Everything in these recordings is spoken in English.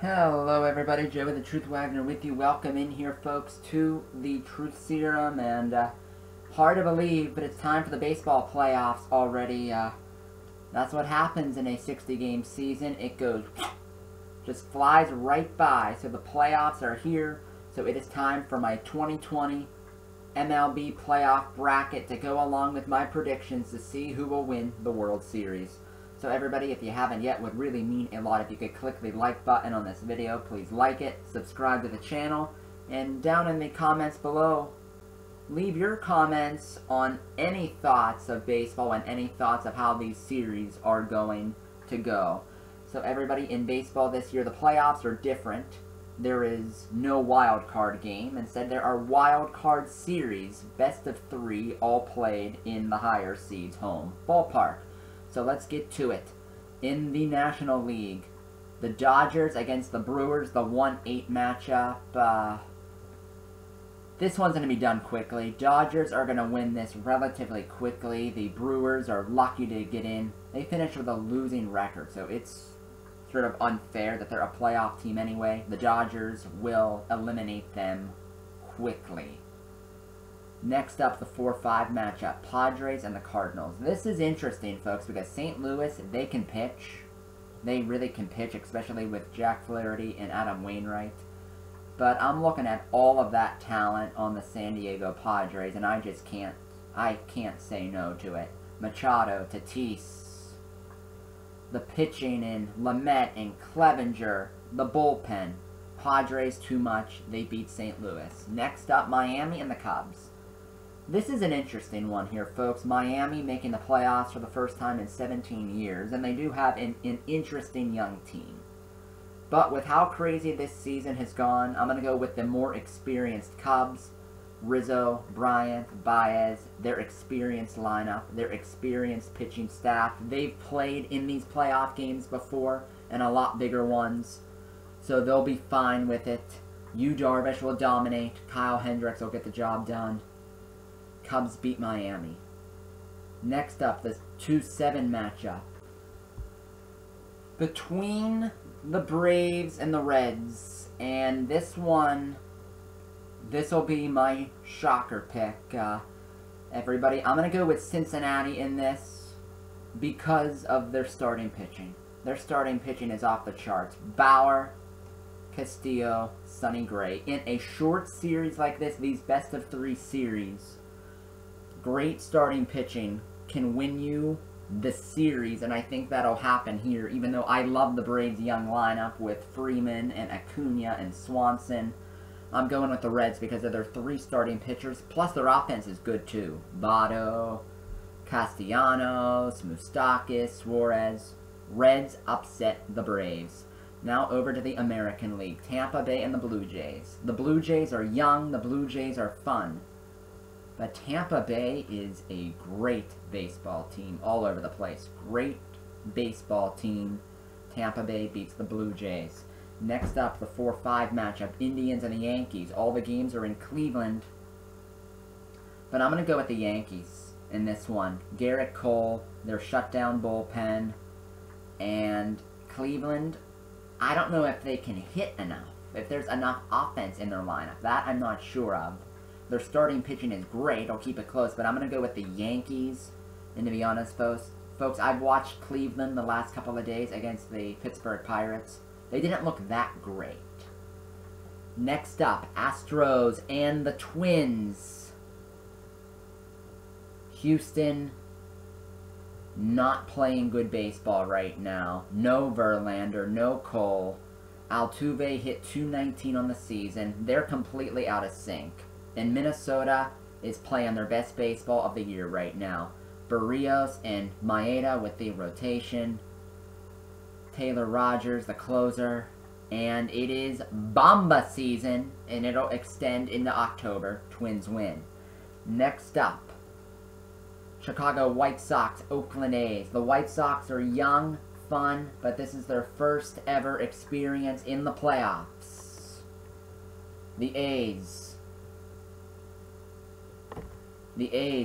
Hello everybody, Joe with the Truth Wagner with you. Welcome in here, folks, to the Truth Serum, and hard to believe, but it's time for the baseball playoffs already. That's what happens in a 60-game season. It goes, just flies right by. So the playoffs are here, so it is time for my 2020 MLB playoff bracket to go along with my predictions to see who will win the World Series. So everybody, if you haven't yet, would really mean a lot if you could click the like button on this video. Please like it, subscribe to the channel, and down in the comments below, leave your comments on any thoughts of baseball and any thoughts of how these series are going to go. So everybody, in baseball this year, the playoffs are different. There is no wild card game. Instead, there are wild card series, best of 3, all played in the higher seeds home ballpark. So let's get to it. In the National League, the Dodgers against the Brewers, the 1-8 matchup. This one's going to be done quickly. Dodgers are going to win this relatively quickly. The Brewers are lucky to get in. They finished with a losing record, so it's sort of unfair that they're a playoff team anyway. The Dodgers will eliminate them quickly. Next up, the 4-5 matchup, Padres and the Cardinals. This is interesting, folks, because St. Louis, they can pitch. They really can pitch, especially with Jack Flaherty and Adam Wainwright. But I'm looking at all of that talent on the San Diego Padres, and I can't say no to it. Machado, Tatis, the pitching in Lamet and Clevenger, the bullpen. Padres too much, they beat St. Louis. Next up, Miami and the Cubs. This is an interesting one here, folks. Miami making the playoffs for the first time in 17 years, and they do have an interesting young team. But with how crazy this season has gone, I'm going to go with the more experienced Cubs. Rizzo, Bryant, Baez, their experienced lineup, their experienced pitching staff. They've played in these playoff games before, and a lot bigger ones, so they'll be fine with it. Yu Darvish will dominate. Kyle Hendricks will get the job done. Cubs beat Miami. Next up, the 2-7 matchup between the Braves and the Reds. And this one, this will be my shocker pick. Everybody, I'm going to go with Cincinnati in this because of their starting pitching. Their starting pitching is off the charts. Bauer, Castillo, Sonny Gray. In a short series like this, these best of 3 series, great starting pitching can win you the series, and I think that'll happen here, even though I love the Braves' young lineup with Freeman and Acuna and Swanson. I'm going with the Reds because of their 3 starting pitchers, plus their offense is good too. Votto, Castellanos, Moustakas, Suarez. Reds upset the Braves. Now over to the American League, Tampa Bay and the Blue Jays. The Blue Jays are young, the Blue Jays are fun. But Tampa Bay is a great baseball team all over the place. Great baseball team. Tampa Bay beats the Blue Jays. Next up, the 4-5 matchup, Indians and the Yankees. All the games are in Cleveland. But I'm going to go with the Yankees in this one. Garrett Cole, their shutdown bullpen. And Cleveland, I don't know if they can hit enough. If there's enough offense in their lineup. That I'm not sure of. Their starting pitching is great. I'll keep it close, but I'm going to go with the Yankees. And to be honest, folks, I've watched Cleveland the last couple of days against the Pittsburgh Pirates. They didn't look that great. Next up, Astros and the Twins. Houston, not playing good baseball right now. No Verlander, no Cole. Altuve hit .219 on the season. They're completely out of sync. And Minnesota is playing their best baseball of the year right now. Barrios and Maeda with the rotation. Taylor Rogers, the closer. And it is Bomba season, and it'll extend into October. Twins win. Next up, Chicago White Sox, Oakland A's. The White Sox are young, fun, but this is their first ever experience in the playoffs. The A's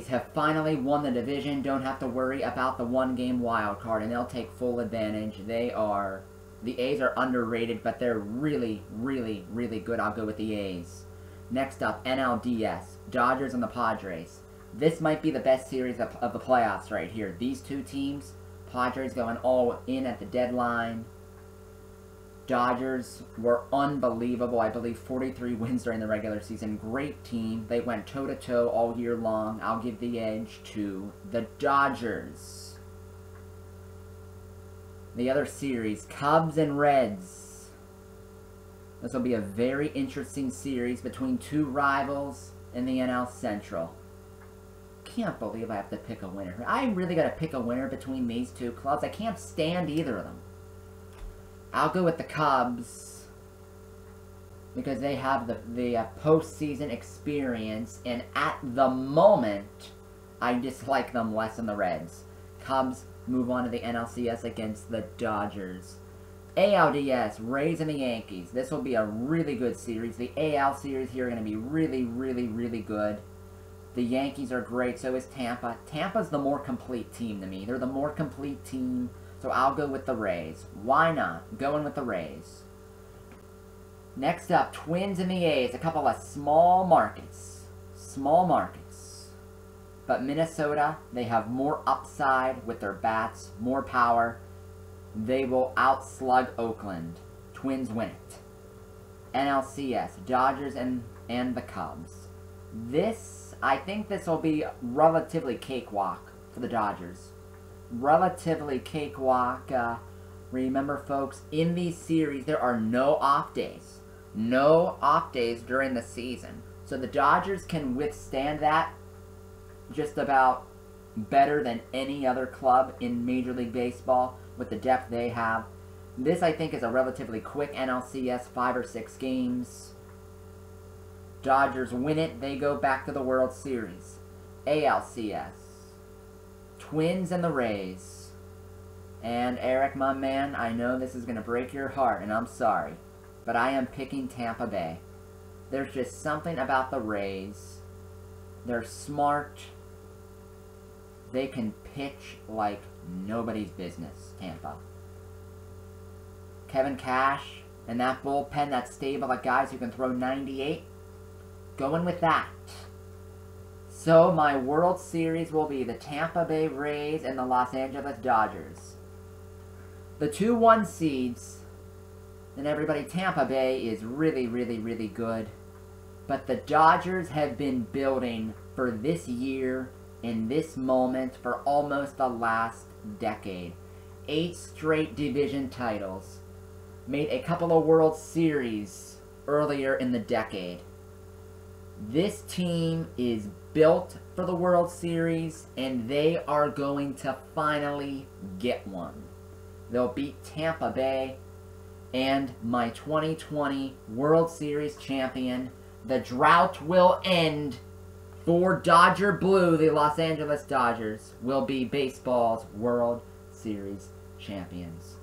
have finally won the division, don't have to worry about the one-game wild card, and they'll take full advantage. They are The A's are underrated, but they're really, really, really good. I'll go with the A's. Next up, NLDS, Dodgers and the Padres. This might be the best series of the playoffs right here. These two teams, Padres going all in at the deadline. Dodgers were unbelievable. I believe 43 wins during the regular season. Great team. They went toe-to-toe all year long. I'll give the edge to the Dodgers. The other series, Cubs and Reds. This will be a very interesting series between two rivals in the NL Central. Can't believe I have to pick a winner. I really got to pick a winner between these two clubs. I can't stand either of them. I'll go with the Cubs because they have the postseason experience, and at the moment, I dislike them less than the Reds. Cubs move on to the NLCS against the Dodgers. ALDS, Rays and the Yankees. This will be a really good series. The AL series here are going to be really, really, really good. The Yankees are great, so is Tampa. Tampa's the more complete team to me. They're the more complete team, so I'll go with the Rays. Why not? Going with the Rays. Next up, Twins and the A's. A couple of small markets. Small markets. But Minnesota, they have more upside with their bats, more power. They will outslug Oakland. Twins win it. NLCS, Dodgers and the Cubs. I think this will be relatively cakewalk for the Dodgers. Relatively cakewalk. Remember, folks, in these series, there are no off days. No off days during the season. So the Dodgers can withstand that just about better than any other club in Major League Baseball with the depth they have. This, I think, is a relatively quick NLCS, 5 or 6 games. Dodgers win it, they go back to the World Series. ALCS, Twins and the Rays. And Eric, my man, I know this is going to break your heart, and I'm sorry, but I am picking Tampa Bay. There's just something about the Rays. They're smart. They can pitch like nobody's business, Tampa. Kevin Cash and that bullpen, that stable of guys who can throw 98. Going with that. So my World Series will be the Tampa Bay Rays and the Los Angeles Dodgers. The 2-1 seeds, and everybody, Tampa Bay is really, really, really good. But the Dodgers have been building for this year in this moment for almost the last decade. 8 straight division titles. Made a couple of World Series earlier in the decade. This team is built for the World Series, and they are going to finally get one. They'll beat Tampa Bay, and my 2020 World Series champion. The drought will end for Dodger Blue. The Los Angeles Dodgers will be baseball's World Series champions.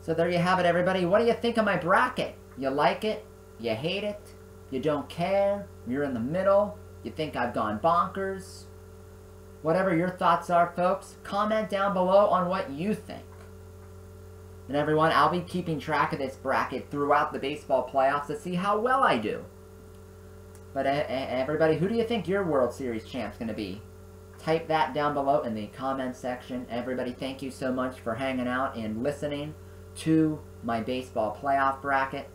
So there you have it, everybody. What do you think of my bracket? You like it? You hate it? You don't care? You're in the middle? You think I've gone bonkers? Whatever your thoughts are, folks, comment down below on what you think. And everyone, I'll be keeping track of this bracket throughout the baseball playoffs to see how well I do. But everybody, who do you think your World Series champ's going to be? Type that down below in the comment section. Everybody, thank you so much for hanging out and listening to my baseball playoff bracket.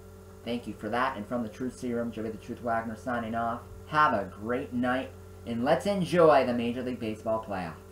Thank you for that. And from the Truth Serum, Joey the Truth Wagner signing off. Have a great night, and let's enjoy the Major League Baseball playoffs.